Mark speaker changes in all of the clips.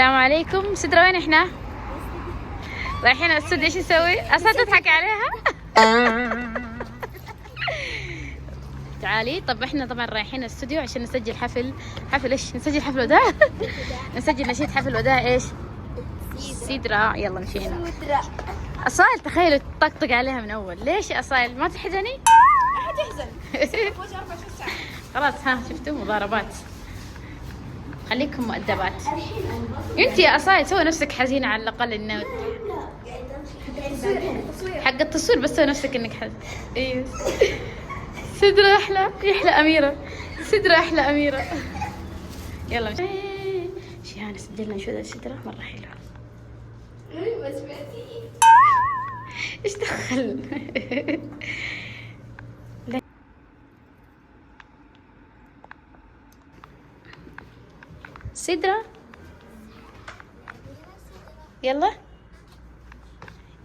Speaker 1: السلام عليكم. سدرة وين احنا؟ رايحين الاستوديو. ايش نسوي؟ اصلا تضحك عليها. تعالي. طب احنا طبعا رايحين الاستوديو عشان نسجل حفل ايش؟ نسجل حفل وداع. نسجل نشيد حفل وداع ايش؟ سدرة. يلا مشينا. أصايل تخيلوا تطقطق عليها من اول. ليش يا أصايل ما تحزني؟
Speaker 2: احد يحزن.
Speaker 1: خلاص ها شفتوا مضاربات. خليكم مؤدبات. انت يا أصايل سوي نفسك حزينة على الاقل. انه حق التصوير بس سوي نفسك انك حزين. ايوه. سدرة يحلى أميرة. سدرة أحلى أميرة. يلا شيهان سجلنا شو سدرة مرة حلوة. ايش دخل؟ سدرة يلا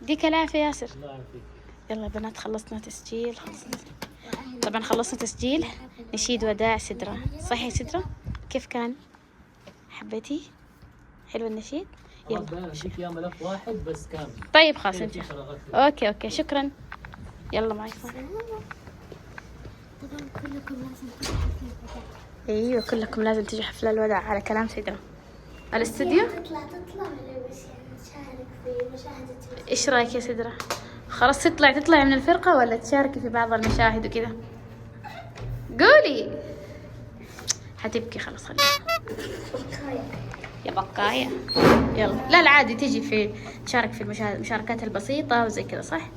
Speaker 1: يديك العافية ياسر. يلا بنات خلصنا تسجيل. طبعا خلصنا تسجيل نشيد وداع سدرة. صح يا سدرة؟ كيف كان؟ حبيتي؟ حلو النشيد؟ يلا
Speaker 3: اديك اياه ملف واحد بس كامل.
Speaker 1: طيب خلاص انت. اوكي شكرا. يلا معي فون.
Speaker 2: طبعا كلكم لازم تجوا حفلة الوداع.
Speaker 1: ايوه كلكم لازم تجوا حفل الوداع على كلام سدرة. الاستديو
Speaker 2: تطلع بس يعني نشارك في مشاهدة.
Speaker 1: ايش رايك يا سدرة؟ خلاص تطلعي من الفرقة ولا تشاركي في بعض المشاهد وكذا؟ قولي. حتبكي خلاص خليها. يا بقايا. يلا لا العادي تجي في تشارك في المشاركات البسيطة وزي كذا صح؟